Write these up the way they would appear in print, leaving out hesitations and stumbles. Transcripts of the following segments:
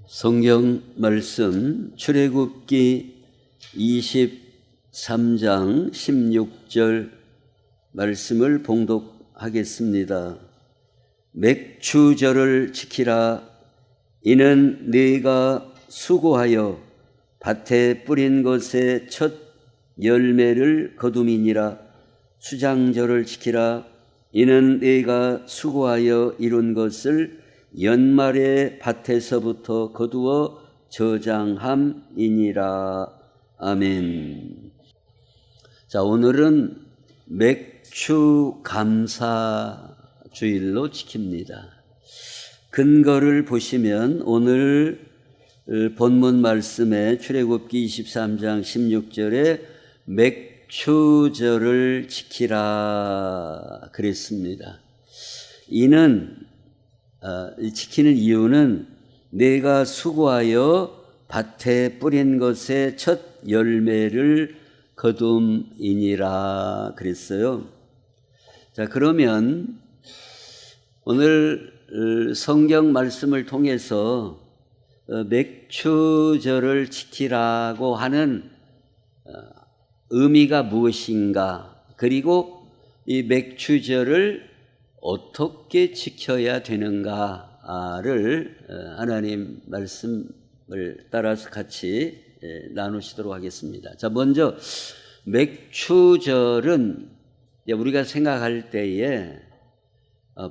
성경 말씀 출애굽기 23장 16절 말씀을 봉독하겠습니다. 맥추절을 지키라. 이는 네가 수고하여 밭에 뿌린 것의 첫 열매를 거둠이니라. 수장절을 지키라. 이는 네가 수고하여 이룬 것을 연말에 밭에서부터 거두어 저장함이니라. 아멘. 자, 오늘은 맥추 감사 주일로 지킵니다. 근거를 보시면 오늘 본문 말씀에 출애굽기 23장 16절에 맥추절을 지키라 그랬습니다. 이는 지키는 이유는 내가 수고하여 밭에 뿌린 것의 첫 열매를 거둠이니라 그랬어요. 자, 그러면 오늘 성경 말씀을 통해서 맥추절을 지키라고 하는 의미가 무엇인가, 그리고 이 맥추절을 어떻게 지켜야 되는가를 하나님 말씀을 따라서 같이 나누시도록 하겠습니다. 자, 먼저 맥추절은 우리가 생각할 때에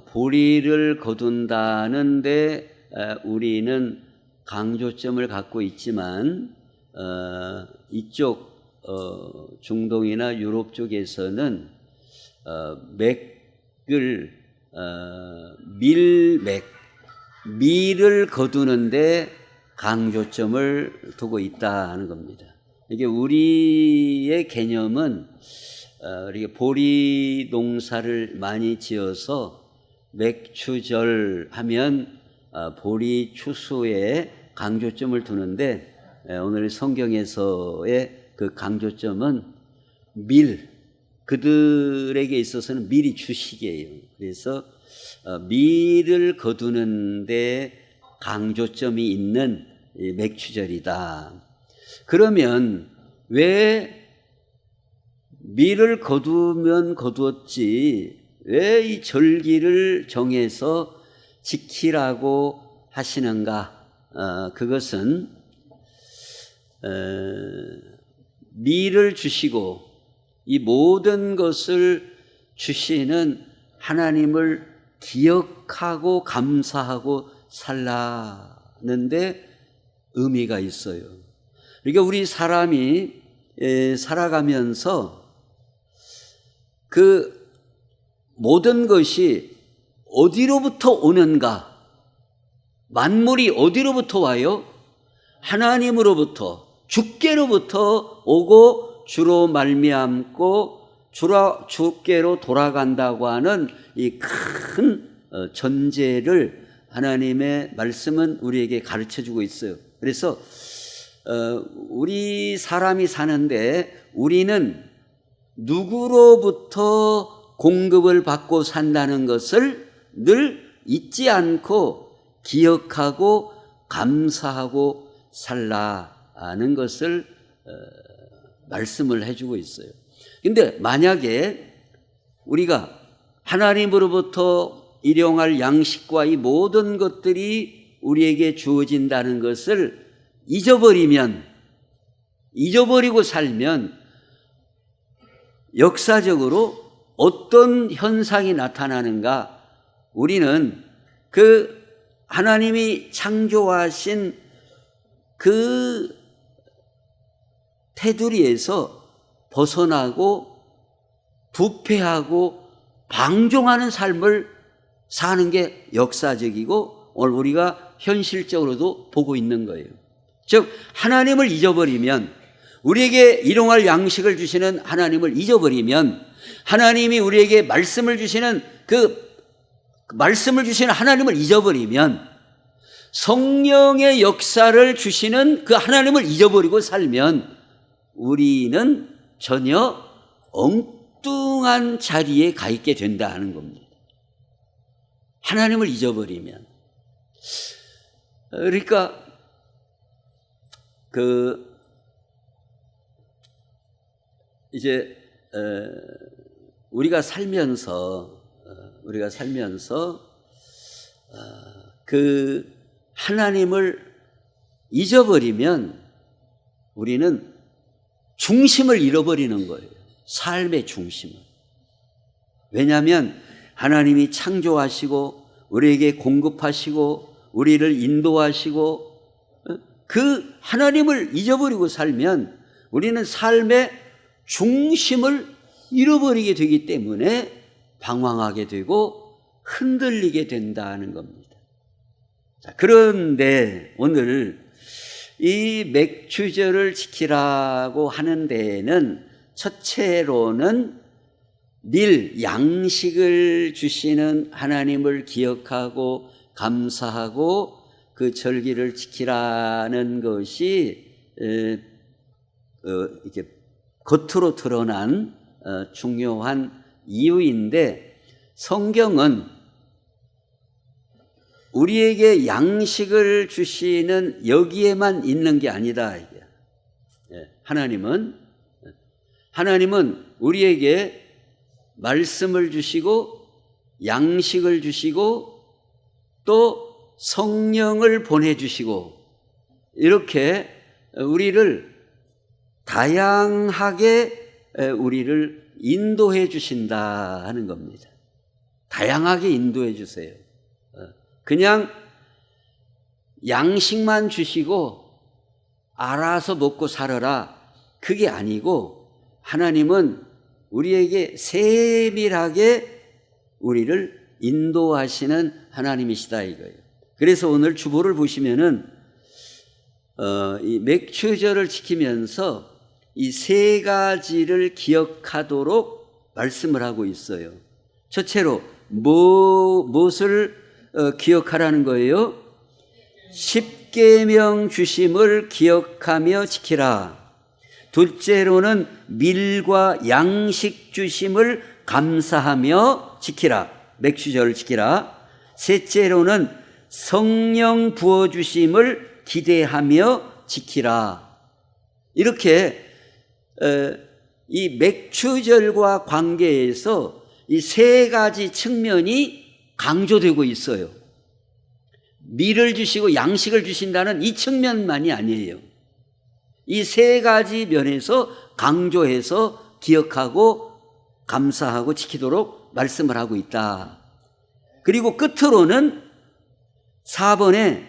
보리를 거둔다는데 우리는 강조점을 갖고 있지만 이쪽 중동이나 유럽 쪽에서는 밀을 거두는데 강조점을 두고 있다는 겁니다. 이게 우리의 개념은 이렇게 보리 농사를 많이 지어서 맥추절 하면 보리 추수에 강조점을 두는데, 오늘 성경에서의 그 강조점은 그들에게 있어서는 밀이 주식이에요. 그래서 밀을 거두는데 강조점이 있는 맥추절이다. 그러면 왜 밀을 거두면 거두었지 왜 이 절기를 정해서 지키라고 하시는가? 그것은 밀을 주시고 이 모든 것을 주시는 하나님을 기억하고 감사하고 살라는데 의미가 있어요. 그러니까 우리 사람이 살아가면서 그 모든 것이 어디로부터 오는가? 만물이 어디로부터 와요? 하나님으로부터, 주께로부터 오고 주로 말미암고 주께로 돌아간다고 하는 이 큰 전제를 하나님의 말씀은 우리에게 가르쳐주고 있어요. 그래서 우리 사람이 사는데 우리는 누구로부터 공급을 받고 산다는 것을 늘 잊지 않고 기억하고 감사하고 살라는 것을 말씀을 해주고 있어요. 근데 만약에 우리가 하나님으로부터 일용할 양식과 이 모든 것들이 우리에게 주어진다는 것을 잊어버리고 살면 역사적으로 어떤 현상이 나타나는가? 우리는 그 하나님이 창조하신 그 테두리에서 벗어나고 부패하고 방종하는 삶을 사는 게 역사적이고 오늘 우리가 현실적으로도 보고 있는 거예요. 즉 하나님을 잊어버리면, 우리에게 일용할 양식을 주시는 하나님을 잊어버리면, 하나님이 우리에게 말씀을 주시는 하나님을 잊어버리면, 성령의 역사를 주시는 그 하나님을 잊어버리고 살면 우리는 전혀 엉뚱한 자리에 가 있게 된다는 겁니다. 하나님을 잊어버리면. 그러니까 이제 우리가 살면서 그 하나님을 잊어버리면 우리는 중심을 잃어버리는 거예요. 삶의 중심을. 왜냐하면 하나님이 창조하시고 우리에게 공급하시고 우리를 인도하시고 그 하나님을 잊어버리고 살면 우리는 삶의 중심을 잃어버리게 되기 때문에 방황하게 되고 흔들리게 된다는 겁니다. 자, 그런데 오늘 이 맥추절을 지키라고 하는 데에는 첫째로는 늘 양식을 주시는 하나님을 기억하고 감사하고 그 절기를 지키라는 것이 이렇게 겉으로 드러난 중요한 이유인데, 성경은 우리에게 양식을 주시는 여기에만 있는 게 아니다. 하나님은 우리에게 말씀을 주시고 양식을 주시고 또 성령을 보내주시고 이렇게 우리를 다양하게 우리를 인도해 주신다 하는 겁니다. 다양하게 인도해 주세요. 그냥 양식만 주시고 알아서 먹고 살아라, 그게 아니고 하나님은 우리에게 세밀하게 우리를 인도하시는 하나님이시다 이거예요. 그래서 오늘 주보를 보시면은 이 맥추절을 지키면서 이 세 가지를 기억하도록 말씀을 하고 있어요. 첫째로 무엇을 기억하라는 거예요? 십계명 주심을 기억하며 지키라. 둘째로는 밀과 양식 주심을 감사하며 지키라. 맥추절을 지키라. 셋째로는 성령 부어주심을 기대하며 지키라. 이렇게 이 맥추절과 관계에서 이 세 가지 측면이 강조되고 있어요. 밀을 주시고 양식을 주신다는 이 측면만이 아니에요. 이 세 가지 면에서 강조해서 기억하고 감사하고 지키도록 말씀을 하고 있다. 그리고 끝으로는 4번에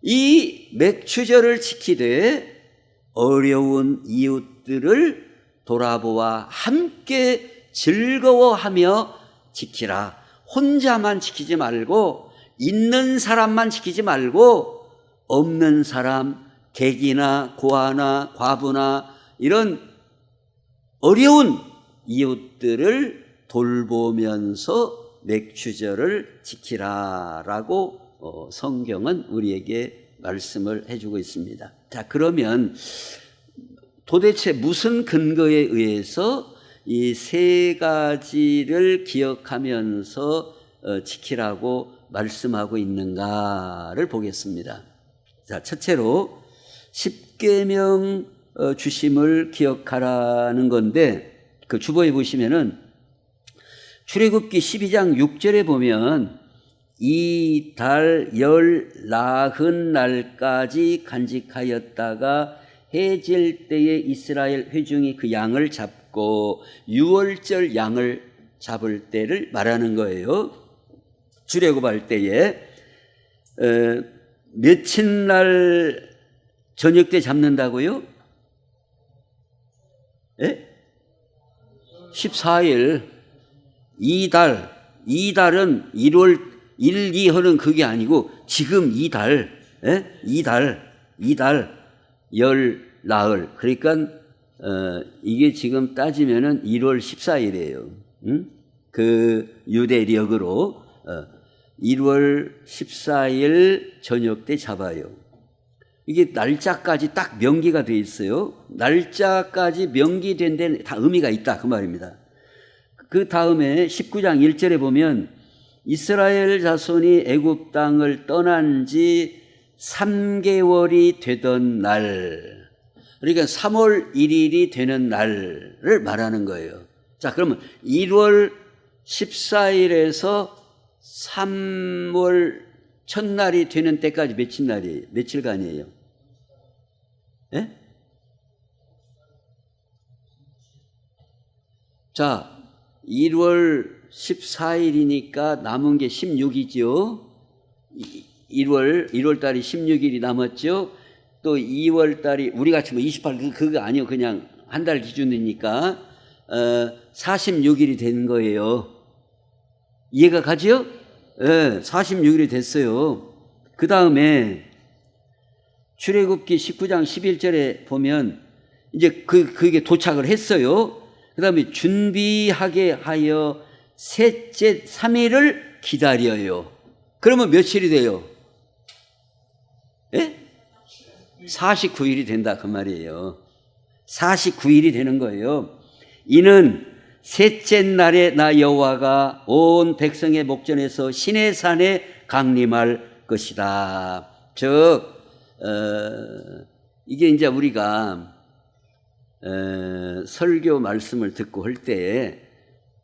이 맥추절을 지키되 어려운 이웃들을 돌아보아 함께 즐거워하며 지키라. 혼자만 지키지 말고 있는 사람만 지키지 말고 없는 사람, 객이나 고아나 과부나 이런 어려운 이웃들을 돌보면서 맥추절을 지키라라고 성경은 우리에게 말씀을 해주고 있습니다. 자, 그러면 도대체 무슨 근거에 의해서 이 세 가지를 기억하면서 지키라고 말씀하고 있는가를 보겠습니다. 자, 첫째로 십계명 주심을 기억하라는 건데, 그 주보에 보시면은 출애굽기 12장 6절에 보면 이 달 열 나흔 날까지 간직하였다가 해질 때에 이스라엘 회중이 그 양을 잡고 유월절 양을 잡을 때를 말하는 거예요. 출애굽할 때에 며칠 날 저녁 때 잡는다고요? 14일. 이달은 1월 1, 2호는 그게 아니고 지금 이달 열 나흘. 그러니까 이게 지금 따지면은 1월 14일이에요. 그 유대력으로 1월 14일 저녁 때 잡아요. 이게 날짜까지 딱 명기가 돼 있어요. 날짜까지 명기된 데는 다 의미가 있다 그 말입니다. 그 다음에 19장 1절에 보면 이스라엘 자손이 애굽 땅을 떠난 지 3개월이 되던 날, 그러니까 3월 1일이 되는 날을 말하는 거예요. 자, 그러면 1월 14일에서 3월 첫날이 되는 때까지 며칠간이에요? 예? 자, 1월 14일이니까 남은 게 16이죠. 1월 달이 16일이 남았죠. 또 2월 달이 우리 같이 뭐 28일 그거 아니요. 그냥 한 달 기준이니까 46일이 된 거예요. 이해가 가죠? 예, 46일이 됐어요. 그 다음에 출애굽기 19장 11절에 보면 이제 그게 도착을 했어요. 그 다음에 준비하게 하여 셋째 3일을 기다려요. 그러면 며칠이 돼요? 예? 49일이 된다 그 말이에요. 49일이 되는 거예요. 이는 셋째 날에 나 여호와가 온 백성의 목전에서 시내산에 강림할 것이다. 즉 이게 이제 우리가 설교 말씀을 듣고 할 때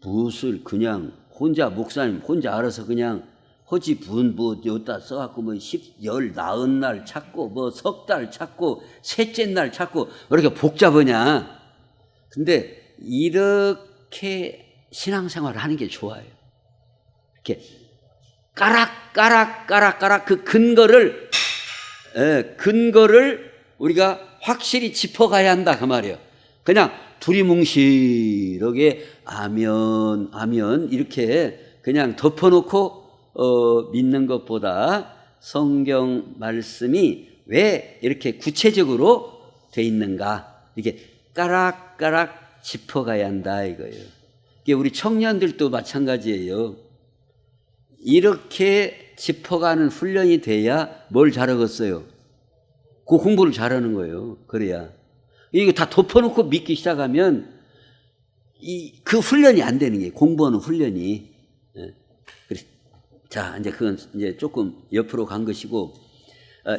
무엇을 그냥 혼자 목사님 혼자 알아서 그냥 허지분 뭐 여기다 써갖고 뭐 10열 나은 날 찾고 뭐 석 달 찾고 셋째 날 찾고 왜 이렇게 복잡하냐. 근데 이렇게 신앙생활을 하는 게 좋아요. 이렇게 까락 그 근거를 우리가 확실히 짚어가야 한다 그 말이에요. 그냥 두리뭉실하게 아멘 이렇게 그냥 덮어놓고 믿는 것보다 성경 말씀이 왜 이렇게 구체적으로 돼 있는가 이렇게 까락까락 짚어가야 한다 이거예요. 이게 우리 청년들도 마찬가지예요. 이렇게 짚어가는 훈련이 돼야 뭘 잘하겠어요? 그 공부를 잘하는 거예요. 그래야 이거 다 덮어놓고 믿기 시작하면 그 훈련이 안 되는 게 공부하는 훈련이. 자, 이제 그건 이제 조금 옆으로 간 것이고,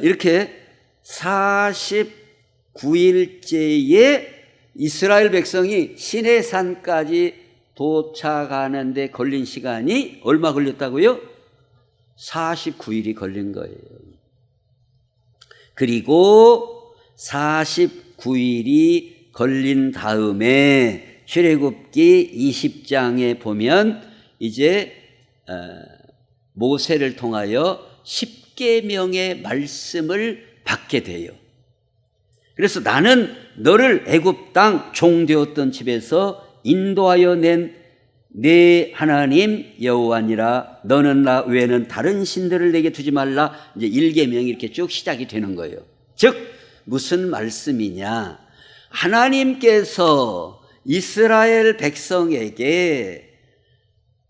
이렇게 49일째에 이스라엘 백성이 시내산까지 도착하는데 걸린 시간이 얼마 걸렸다고요? 49일이 걸린 거예요. 그리고 49일이 걸린 다음에 출애굽기 20장에 보면 이제 모세를 통하여 10계명의 말씀을 받게 돼요. 그래서 나는 너를 애굽 땅 종되었던 집에서 인도하여 낸 내 하나님 여호와니라. 너는 나 외에는 다른 신들을 내게 두지 말라. 이제 1계명이 이렇게 쭉 시작이 되는 거예요. 즉 무슨 말씀이냐? 하나님께서 이스라엘 백성에게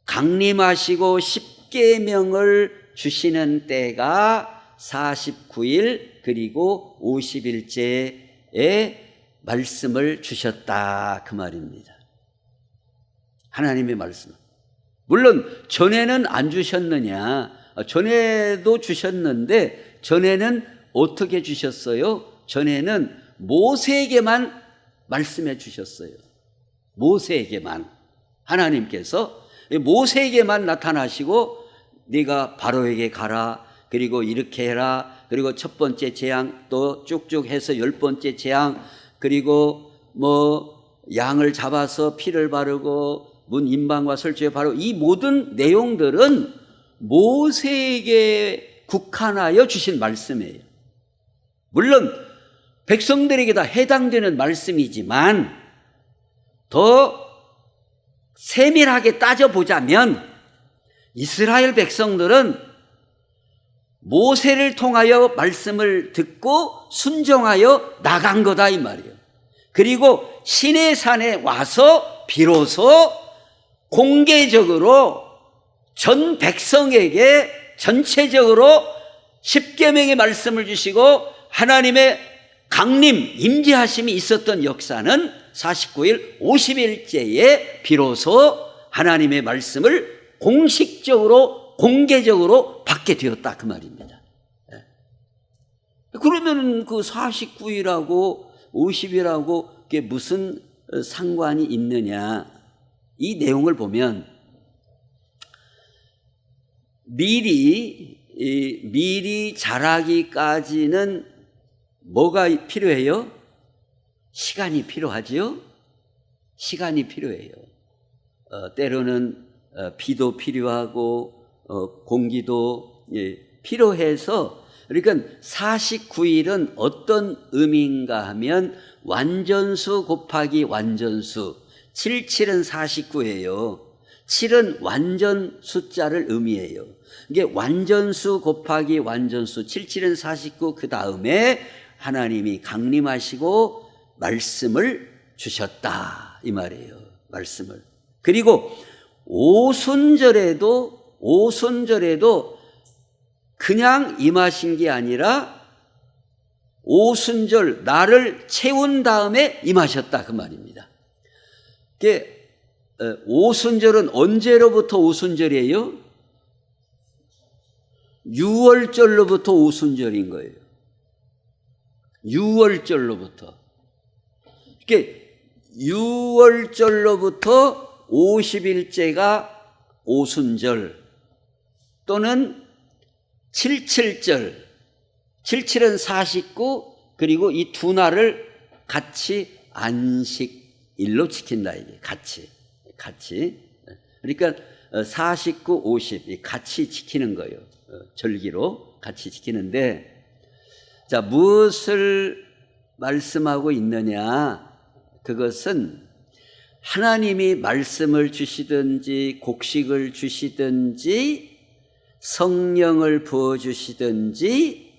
강림하시고 10계명을 주시는 때가 49일 그리고 50일째에 말씀을 주셨다 그 말입니다. 하나님의 말씀. 물론 전에는 안 주셨느냐? 전에도 주셨는데 전에는 어떻게 주셨어요? 전에는 모세에게만 말씀해 주셨어요. 모세에게만. 하나님께서 모세에게만 나타나시고 네가 바로에게 가라. 그리고 이렇게 해라. 그리고 첫 번째 재앙 또 쭉쭉 해서 10번째 재앙 그리고 뭐 양을 잡아서 피를 바르고 문 임방과 설주에 바로 이 모든 내용들은 모세에게 국한하여 주신 말씀이에요. 물론 백성들에게 다 해당되는 말씀이지만 더 세밀하게 따져보자면 이스라엘 백성들은 모세를 통하여 말씀을 듣고 순종하여 나간 거다 이 말이에요. 그리고 시내산에 와서 비로소 공개적으로 전 백성에게 전체적으로 10계명의 말씀을 주시고 하나님의 강림, 임재하심이 있었던 역사는 49일 50일째에 비로소 하나님의 말씀을 공식적으로 공개적으로 받게 되었다 그 말입니다. 그러면은 그 49일하고 50일하고 그게 무슨 상관이 있느냐? 이 내용을 보면 미리 자라기까지는 뭐가 필요해요? 시간이 필요하지요? 시간이 필요해요. 때로는 비도 필요하고 공기도 필요해서, 그러니까 49일은 어떤 의미인가 하면 완전수 곱하기 완전수, 77은 49예요. 7은 완전 숫자를 의미해요. 이게 완전수 곱하기 완전수, 77은 49, 그 다음에 하나님이 강림하시고 말씀을 주셨다, 이 말이에요. 말씀을. 그리고 오순절에도 그냥 임하신 게 아니라 오순절 날을 채운 다음에 임하셨다, 그 말입니다. 이게 오순절은 언제로부터 오순절이에요? 6월절로부터 오순절인 거예요. 6월절로부터. 이게 6월절로부터 50일째가 오순절 또는 77절. 77은 49, 그리고 이 두 날을 같이 안식일로 지킨다, 이게 같이. 그러니까 49, 50 같이 지키는 거예요. 절기로 같이 지키는데, 자, 무엇을 말씀하고 있느냐? 그것은 하나님이 말씀을 주시든지 곡식을 주시든지 성령을 부어주시든지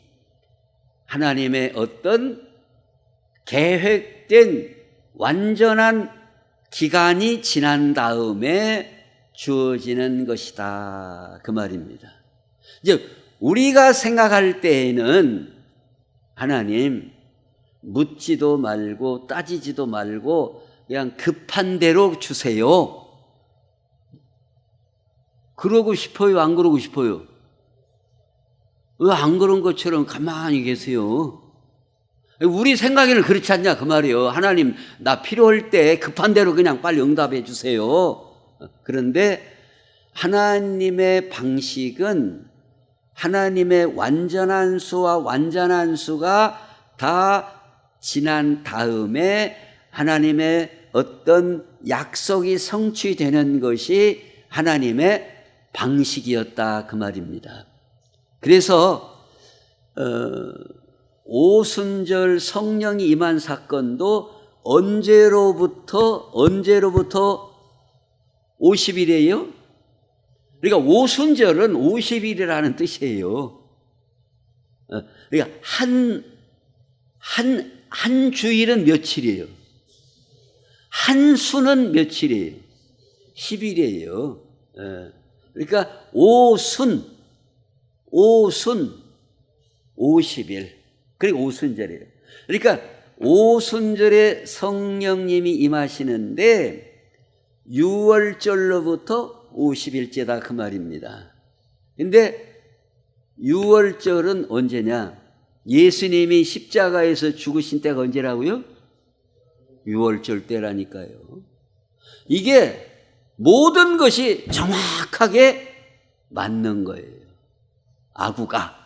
하나님의 어떤 계획된 완전한 기간이 지난 다음에 주어지는 것이다, 그 말입니다. 이제 우리가 생각할 때에는 하나님 묻지도 말고 따지지도 말고 그냥 급한 대로 주세요. 그러고 싶어요? 안 그러고 싶어요? 왜 안 그런 것처럼 가만히 계세요? 우리 생각에는 그렇지 않냐, 그 말이에요. 하나님, 나 필요할 때 급한 대로 그냥 빨리 응답해 주세요. 그런데 하나님의 방식은 하나님의 완전한 수와 완전한 수가 다 지난 다음에 하나님의 어떤 약속이 성취되는 것이 하나님의 방식이었다, 그 말입니다. 그래서 오순절 성령이 임한 사건도 언제로부터 50일이에요? 그러니까 오순절은 50일이라는 뜻이에요. 그러니까 한 주일은 며칠이에요? 한 수는 며칠이에요? 10일이에요. 그러니까 오순 50일. 그리고 오순절이에요. 그러니까 오순절에 성령님이 임하시는데 6월절로부터 50일째다, 그 말입니다. 근데 6월절은 언제냐? 예수님이 십자가에서 죽으신 때가 언제라고요? 6월절 때라니까요. 이게 모든 것이 정확하게 맞는 거예요. 아구가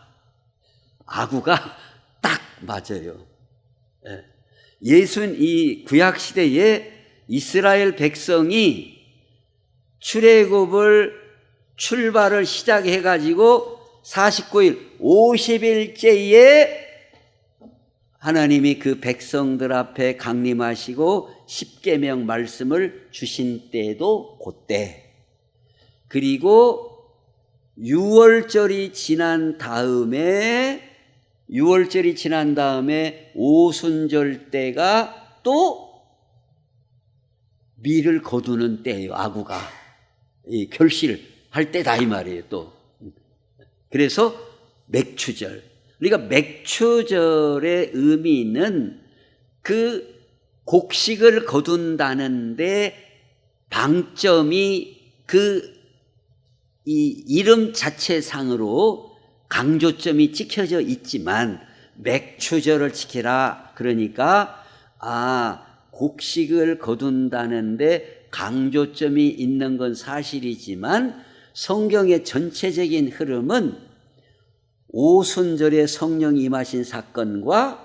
딱 맞아요. 예수는 이 구약 시대에 이스라엘 백성이 출발을 시작해 가지고 49일 50일째에 하나님이 그 백성들 앞에 강림하시고 십계명 말씀을 주신 때도 그때, 그리고 6월절이 지난 다음에 오순절 때가 또 밀을 거두는 때예요. 아구가 결실할 때다, 이 말이에요. 또 그래서 맥추절. 그러니까 맥추절의 의미는 그 곡식을 거둔다는데 방점이 이 이름 자체상으로 강조점이 찍혀져 있지만 맥추절을 지키라. 그러니까 곡식을 거둔다는데 강조점이 있는 건 사실이지만 성경의 전체적인 흐름은 오순절에 성령이 임하신 사건과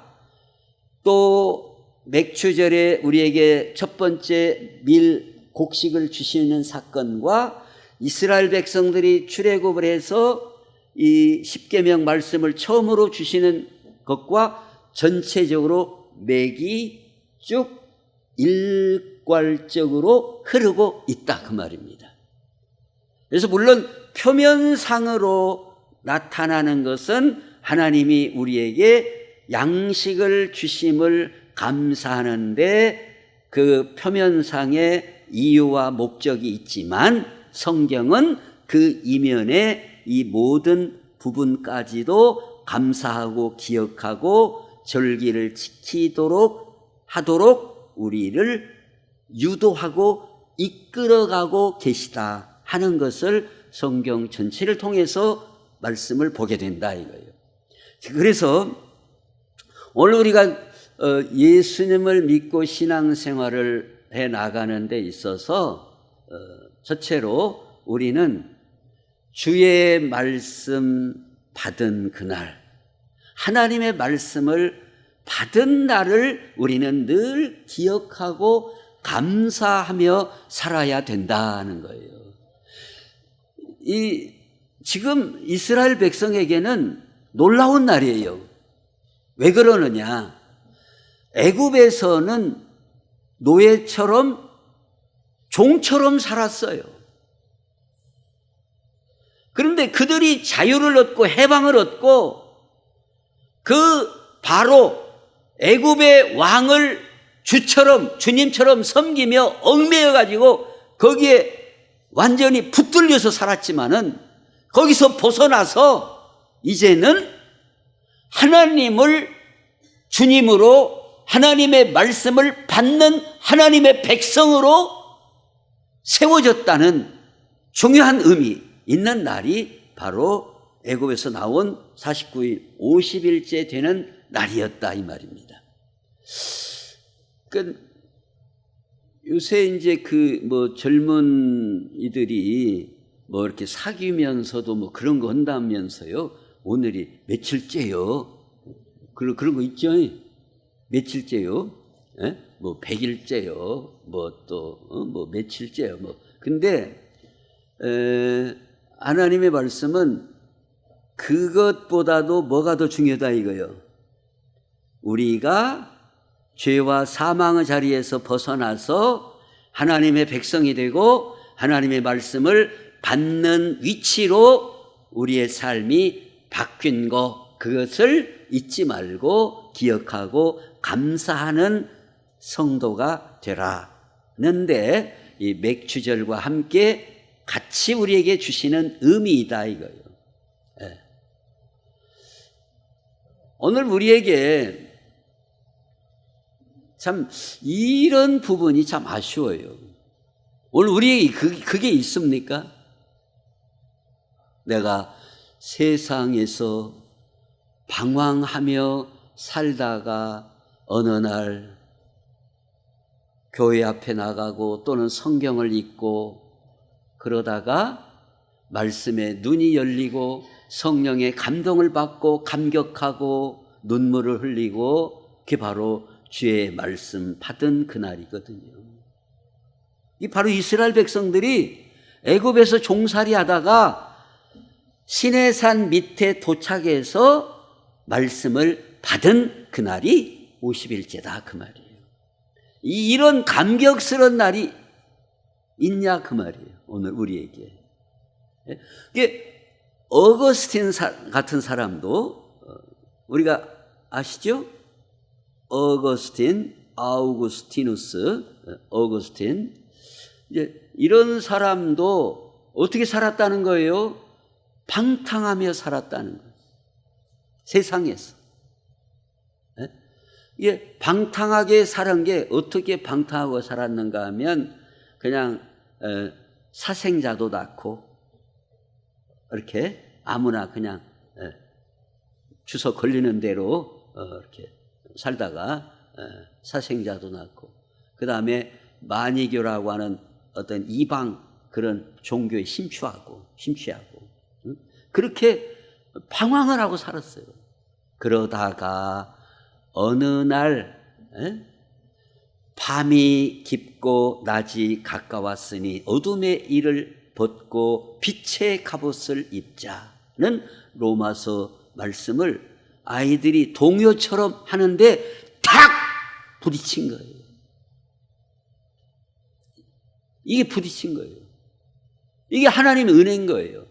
또 맥추절에 우리에게 첫 번째 곡식을 주시는 사건과 이스라엘 백성들이 출애굽을 해서 이 십계명 말씀을 처음으로 주시는 것과 전체적으로 맥이 쭉 일괄적으로 흐르고 있다 그 말입니다. 그래서 물론 표면상으로 나타나는 것은 하나님이 우리에게 양식을 주심을 감사하는데 그 표면상의 이유와 목적이 있지만 성경은 그 이면에 이 모든 부분까지도 감사하고 기억하고 절기를 지키도록 하도록 우리를 유도하고 이끌어가고 계시다 하는 것을 성경 전체를 통해서 말씀을 보게 된다 이거예요. 그래서 오늘 우리가 예수님을 믿고 신앙생활을 해 나가는 데 있어서 첫째로 우리는 주의 말씀 받은 그날, 하나님의 말씀을 받은 날을 우리는 늘 기억하고 감사하며 살아야 된다는 거예요. 지금 이스라엘 백성에게는 놀라운 날이에요. 왜 그러느냐? 애굽에서는 노예처럼 종처럼 살았어요. 그런데 그들이 자유를 얻고 해방을 얻고 그 바로 애굽의 왕을 주처럼 주님처럼 섬기며 얽매여 가지고 거기에 완전히 붙들려서 살았지만은 거기서 벗어나서 이제는 하나님을 주님으로 하나님의 말씀을 받는 하나님의 백성으로 세워졌다는 중요한 의미 있는 날이 바로 애굽에서 나온 49일 50일째 되는 날이었다 이 말입니다. 그러니까 요새 이제 젊은 이들이 이렇게 사귀면서도 그런 거 한다면서요. 오늘이 며칠째요. 그런 거 있죠. 며칠째요. 예? 100일째요. 며칠째요. 근데 하나님의 말씀은 그것보다도 뭐가 더 중요하다 이거요. 우리가 죄와 사망의 자리에서 벗어나서 하나님의 백성이 되고 하나님의 말씀을 받는 위치로 우리의 삶이 바뀐 것, 그것을 잊지 말고 기억하고 감사하는 성도가 되라는데 이 맥추절과 함께 같이 우리에게 주시는 의미이다 이거예요. 네. 오늘 우리에게 참 이런 부분이 참 아쉬워요. 오늘 우리에게 그게 있습니까? 내가 세상에서 방황하며 살다가 어느 날 교회 앞에 나가고 또는 성경을 읽고 그러다가 말씀에 눈이 열리고 성령의 감동을 받고 감격하고 눈물을 흘리고 그게 바로 주의 말씀 받은 그날이거든요. 이 바로 이스라엘 백성들이 애굽에서 종살이 하다가 시내산 밑에 도착해서 말씀을 받은 그날이 50일째다 그 말이에요. 이런 감격스러운 날이 있냐 그 말이에요. 오늘 우리에게. 이게 어거스틴 같은 사람도 우리가 아시죠? 아우구스티누스, 어거스틴. 이제 이런 사람도 어떻게 살았다는 거예요? 방탕하며 살았다는 거예요. 세상에서. 이게 방탕하게 살은 게 어떻게 방탕하고 살았는가 하면 그냥 사생자도 낳고 이렇게 아무나 그냥 주소 걸리는 대로 이렇게 살다가 사생자도 낳고, 그 다음에 만이교라고 하는 어떤 이방 그런 종교에 심취하고 그렇게 방황을 하고 살았어요. 그러다가 어느 날 밤이 깊고 낮이 가까웠으니 어둠의 일을 벗고 빛의 갑옷을 입자는 로마서 말씀을 아이들이 동요처럼 하는데 탁 부딪힌 거예요. 이게 부딪힌 거예요. 이게 하나님의 은혜인 거예요.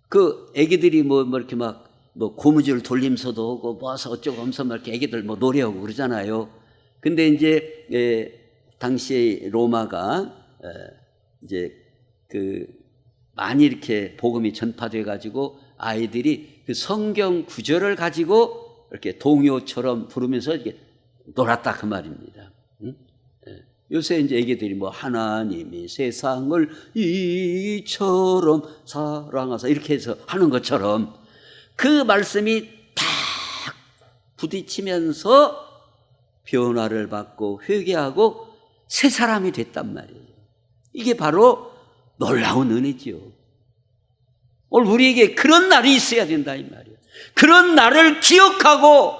그 애기들이 뭐 이렇게 막 고무줄 돌림서도 오고 뭐 어쩌고 하면서 막 이렇게 애기들 뭐 노래하고 그러잖아요. 근데 이제 당시에 로마가 이제 많이 이렇게 복음이 전파돼 가지고 아이들이 그 성경 구절을 가지고 이렇게 동요처럼 부르면서 이렇게 놀았다 그 말입니다. 요새 이제 애기들이 뭐 하나님이 세상을 이처럼 사랑하사 이렇게 해서 하는 것처럼 그 말씀이 탁 부딪히면서 변화를 받고 회개하고 새 사람이 됐단 말이에요. 이게 바로 놀라운 은혜지요. 오늘 우리에게 그런 날이 있어야 된다 이 말이에요. 그런 날을 기억하고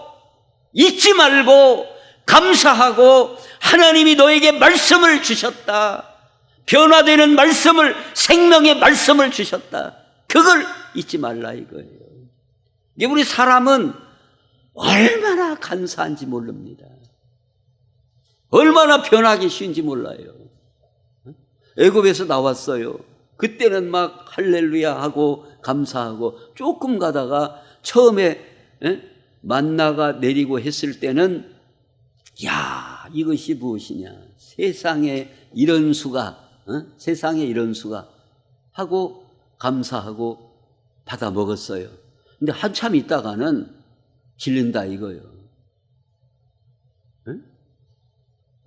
잊지 말고 감사하고 하나님이 너에게 말씀을 주셨다. 변화되는 말씀을, 생명의 말씀을 주셨다. 그걸 잊지 말라 이거예요. 우리 사람은 얼마나 간사한지 모릅니다. 얼마나 변하기 쉬운지 몰라요. 애굽에서 나왔어요. 그때는 막 할렐루야 하고 감사하고 조금 가다가 처음에 만나가 내리고 했을 때는 야, 이것이 무엇이냐. 세상에 이런 수가 하고 감사하고 받아 먹었어요. 근데 한참 있다가는 질린다 이거예요. 왜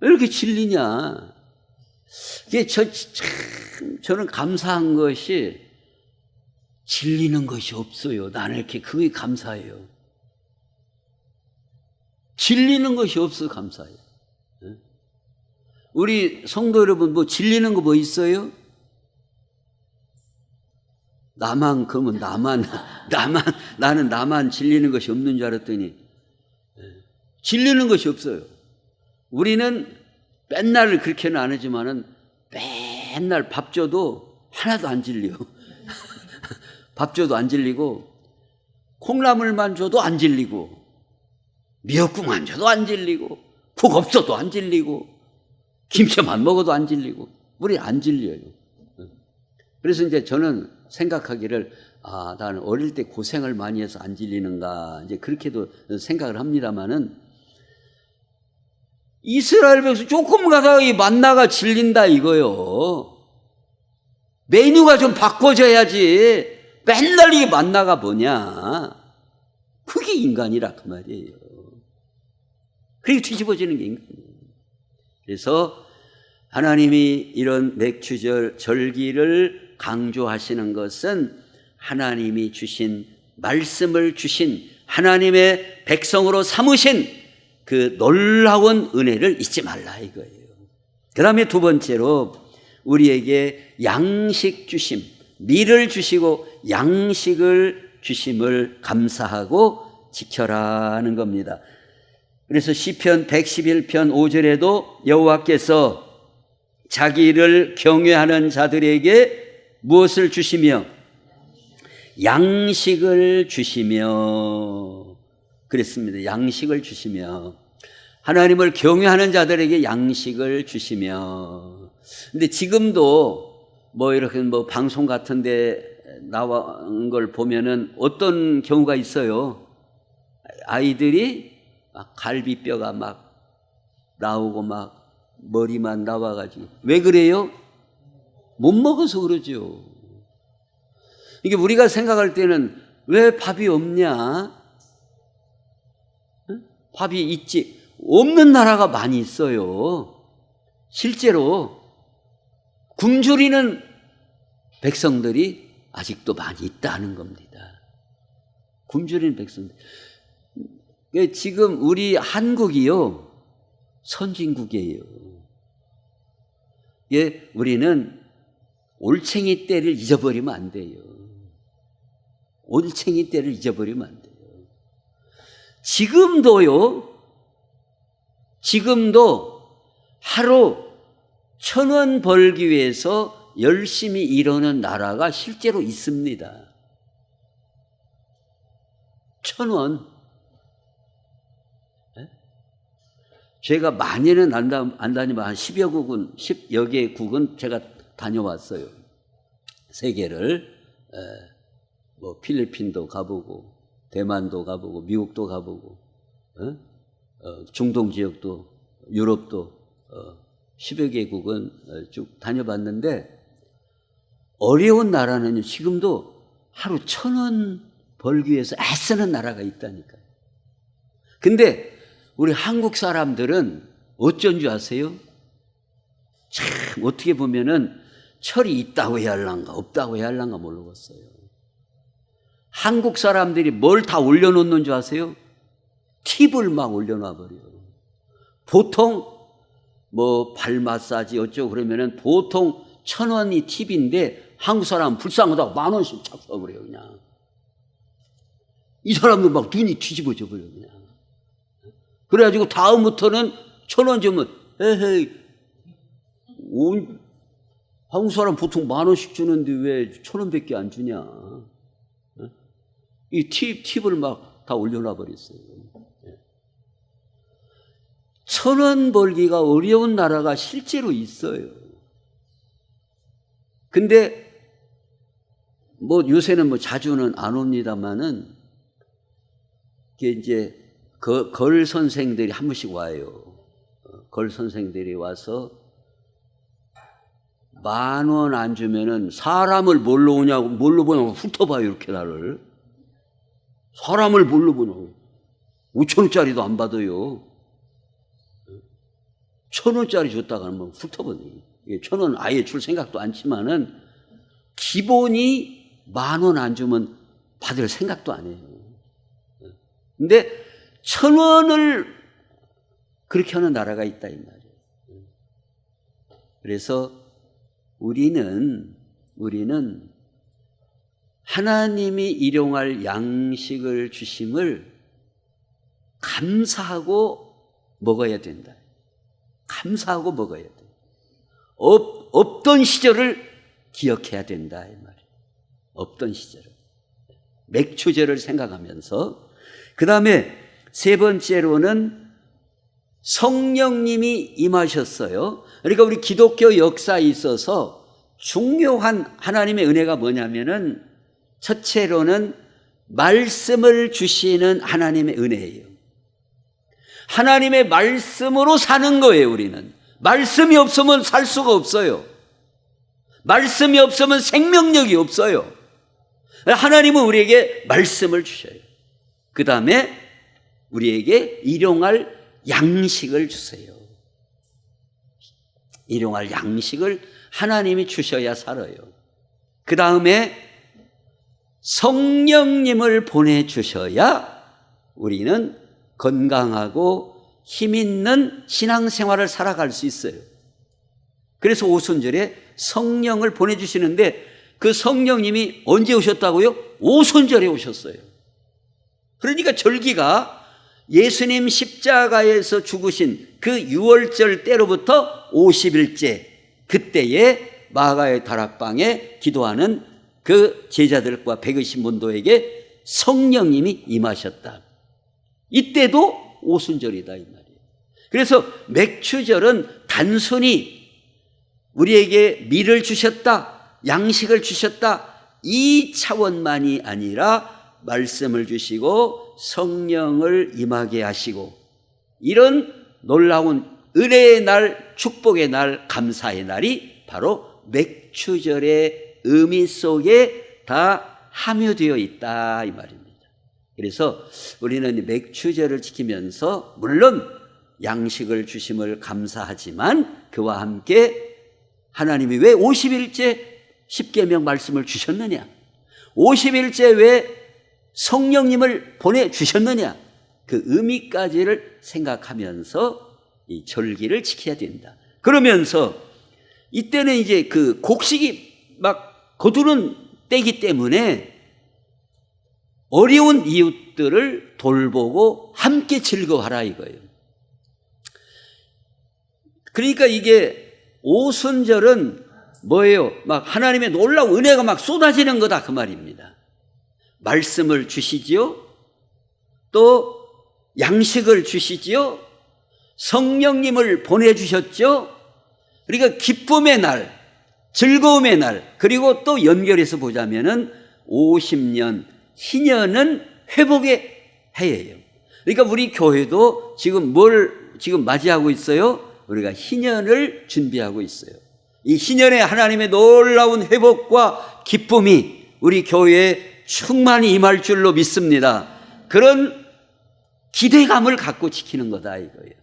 이렇게 질리냐. 이게 저는 감사한 것이 질리는 것이 없어요. 나는 이렇게 그게 감사해요. 질리는 것이 없어 감사해요. 우리 성도 여러분 뭐 질리는 거 뭐 있어요? 나만 질리는 것이 없는 줄 알았더니 질리는 것이 없어요. 우리는 맨날 그렇게는 안 하지만은 맨날 밥 줘도 하나도 안 질려. 밥 줘도 안 질리고 콩나물만 줘도 안 질리고 미역국만 줘도 안 질리고 국 없어도 안 질리고 김치만 먹어도 안 질리고 우리 안 질려요. 그래서 이제 저는 생각하기를 나는 어릴 때 고생을 많이 해서 안 질리는가 이제 그렇게도 생각을 합니다만은 이스라엘 백성 조금 가다가 이 만나가 질린다 이거요. 메뉴가 좀 바꿔져야지. 맨날 이 만나가 뭐냐. 그게 인간이라 그 말이에요. 그게 뒤집어지는 게 인간이에요. 그래서 하나님이 이런 맥주절 절기를 강조하시는 것은 하나님이 주신 말씀을 주신 하나님의 백성으로 삼으신 그 놀라운 은혜를 잊지 말라 이거예요. 그 다음에 두 번째로 우리에게 양식 주심, 밀을 주시고 양식을 주심을 감사하고 지켜라는 겁니다. 그래서 시편 111편 5절에도 여호와께서 자기를 경외하는 자들에게 무엇을 주시며 양식을 주시며 그랬습니다. 양식을 주시며 하나님을 경외하는 자들에게 양식을 주시며. 근데 지금도 뭐 이렇게 뭐 방송 같은데 나온 걸 보면은 어떤 경우가 있어요. 아이들이 막 갈비뼈가 막 나오고 막 머리만 나와가지고 왜 그래요? 못 먹어서 그러죠. 이게 우리가 생각할 때는 왜 밥이 없냐? 밥이 있지. 없는 나라가 많이 있어요. 실제로 굶주리는 백성들이 아직도 많이 있다는 겁니다. 굶주리는 백성들. 지금 우리 한국이요, 선진국이에요. 예, 우리는 올챙이 때를 잊어버리면 안 돼요. 올챙이 때를 잊어버리면 안 돼요. 지금도 하루 1,000원 벌기 위해서 열심히 일하는 나라가 실제로 있습니다. 1,000원. 제가 많이는 안 다니면 한 10여 국은, 10여 개 국은 제가 다녀왔어요. 세계를. 뭐, 필리핀도 가보고, 대만도 가보고, 미국도 가보고, 중동 지역도, 유럽도, 10여 개국은 쭉 다녀봤는데, 어려운 나라는 지금도 하루 1,000원 벌기 위해서 애쓰는 나라가 있다니까요. 근데 우리 한국 사람들은 어쩐 줄 아세요? 참 어떻게 보면은 철이 있다고 해야 할란가 없다고 해야 할란가 모르겠어요. 한국 사람들이 뭘 다 올려놓는 줄 아세요? 팁을 막 올려놔 버려요. 보통 뭐 발 마사지 어쩌고 그러면은 보통 1,000원이 팁인데 한국 사람은 불쌍하다고 10,000원씩 착 써버려요. 그냥 이 사람도 막 눈이 뒤집어져 버려요. 그냥 그래가지고 다음부터는 1,000원 주면 에헤이 한국 사람 보통 10,000원씩 주는데 왜 1,000원밖에 안 주냐. 이 팁을 막 다 올려놔 버렸어요. 1,000원 벌기가 어려운 나라가 실제로 있어요. 근데 뭐 요새는 뭐 자주는 안 옵니다만은 이게 이제 걸 선생들이 한 번씩 와요. 걸 선생들이 와서 10,000원 안 주면은 사람을 뭘로 보냐고 훑어봐요. 이렇게 나를. 사람을 뭘로 보냐고. 5,000원짜리도 안 받아요. 1,000원짜리 줬다가 한번 훑어보니. 1,000원 아예 줄 생각도 않지만은 기본이 10,000원 안 주면 받을 생각도 안 해요. 근데 1,000원을 그렇게 하는 나라가 있다 이 말이에요. 그래서 우리는 하나님이 일용할 양식을 주심을 감사하고 먹어야 된다. 감사하고 먹어야 돼. 없던 시절을 기억해야 된다 이 말이에요. 없던 시절을. 맥추절을 생각하면서. 그 다음에 세 번째로는 성령님이 임하셨어요. 그러니까 우리 기독교 역사에 있어서 중요한 하나님의 은혜가 뭐냐면은 첫째로는 말씀을 주시는 하나님의 은혜예요. 하나님의 말씀으로 사는 거예요. 우리는 말씀이 없으면 살 수가 없어요. 말씀이 없으면 생명력이 없어요. 하나님은 우리에게 말씀을 주셔요. 그 다음에 우리에게 일용할 양식을 주세요. 일용할 양식을 하나님이 주셔야 살아요. 그 다음에 성령님을 보내주셔야 우리는 건강하고 힘있는 신앙생활을 살아갈 수 있어요. 그래서 오순절에 성령을 보내주시는데 그 성령님이 언제 오셨다고요? 오순절에 오셨어요. 그러니까 절기가 예수님 십자가에서 죽으신 그 6월절 때로부터 50일째 그때에 마가의 다락방에 기도하는 그 제자들과 120문도에게 성령님이 임하셨다. 이때도 오순절이다 이 말이에요. 그래서 맥추절은 단순히 우리에게 밀을 주셨다, 양식을 주셨다 이 차원만이 아니라 말씀을 주시고 성령을 임하게 하시고 이런 놀라운 은혜의 날, 축복의 날, 감사의 날이 바로 맥추절의 의미 속에 다 함유되어 있다 이 말입니다. 그래서 우리는 맥추절을 지키면서 물론 양식을 주심을 감사하지만 그와 함께 하나님이 왜 50일째 십계명 말씀을 주셨느냐? 50일째 왜 성령님을 보내주셨느냐, 그 의미까지를 생각하면서 이 절기를 지켜야 된다. 그러면서 이때는 이제 그 곡식이 막 거두는 때이기 때문에 어려운 이웃들을 돌보고 함께 즐거워하라 이거예요. 그러니까 이게 오순절은 뭐예요? 막 하나님의 놀라운 은혜가 막 쏟아지는 거다 그 말입니다. 말씀을 주시지요, 또 양식을 주시지요, 성령님을 보내주셨죠. 그러니까 기쁨의 날, 즐거움의 날, 그리고 또 연결해서 보자면은 50년 희년은 회복의 해예요. 그러니까 우리 교회도 지금 지금 맞이하고 있어요? 우리가 희년을 준비하고 있어요. 이 희년에 하나님의 놀라운 회복과 기쁨이 우리 교회에 충만히 임할 줄로 믿습니다. 그런 기대감을 갖고 지키는 거다 이거예요.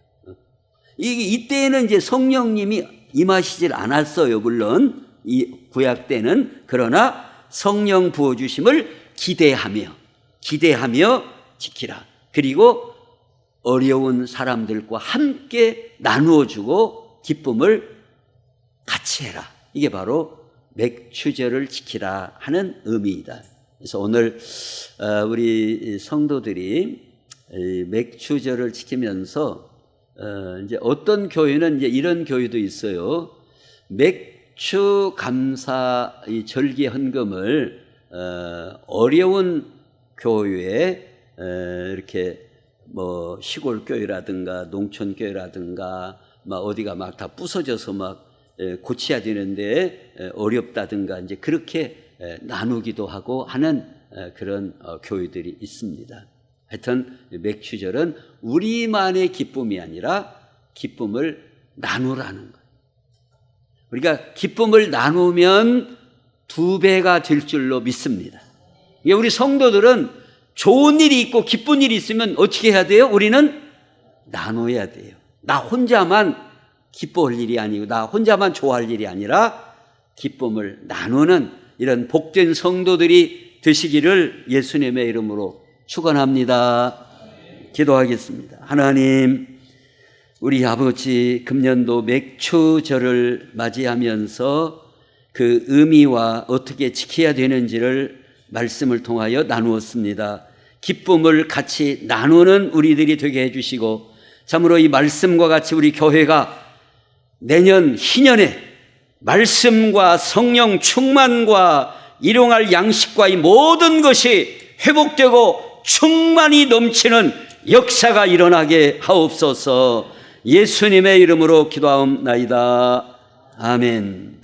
이때에는 이제 성령님이 임하시질 않았어요. 물론 이 구약 때는. 그러나 성령 부어주심을 기대하며 지키라. 그리고 어려운 사람들과 함께 나누어주고 기쁨을 같이 해라. 이게 바로 맥추절을 지키라 하는 의미이다. 그래서 오늘 우리 성도들이 맥추절을 지키면서 이제 어떤 교회는 이제 이런 교회도 있어요. 맥추 감사 이 절기 헌금을 어려운 교회에 이렇게 뭐 시골 교회라든가 농촌 교회라든가 막 어디가 막 다 부서져서 막 고쳐야 되는데 어렵다든가 이제 그렇게 나누기도 하고 하는 그런 교회들이 있습니다. 하여튼 맥추절은 우리만의 기쁨이 아니라 기쁨을 나누라는 거예요. 우리가 기쁨을 나누면 2배가 될 줄로 믿습니다. 우리 성도들은 좋은 일이 있고 기쁜 일이 있으면 어떻게 해야 돼요? 우리는 나눠야 돼요. 나 혼자만 기뻐할 일이 아니고 나 혼자만 좋아할 일이 아니라 기쁨을 나누는 이런 복된 성도들이 되시기를 예수님의 이름으로 축원합니다. 기도하겠습니다. 하나님, 우리 아버지 금년도 맥추절을 맞이하면서 그 의미와 어떻게 지켜야 되는지를 말씀을 통하여 나누었습니다. 기쁨을 같이 나누는 우리들이 되게 해주시고 참으로 이 말씀과 같이 우리 교회가 내년 희년에 말씀과 성령 충만과 일용할 양식과 이 모든 것이 회복되고 충만히 넘치는 역사가 일어나게 하옵소서. 예수님의 이름으로 기도하옵나이다. 아멘.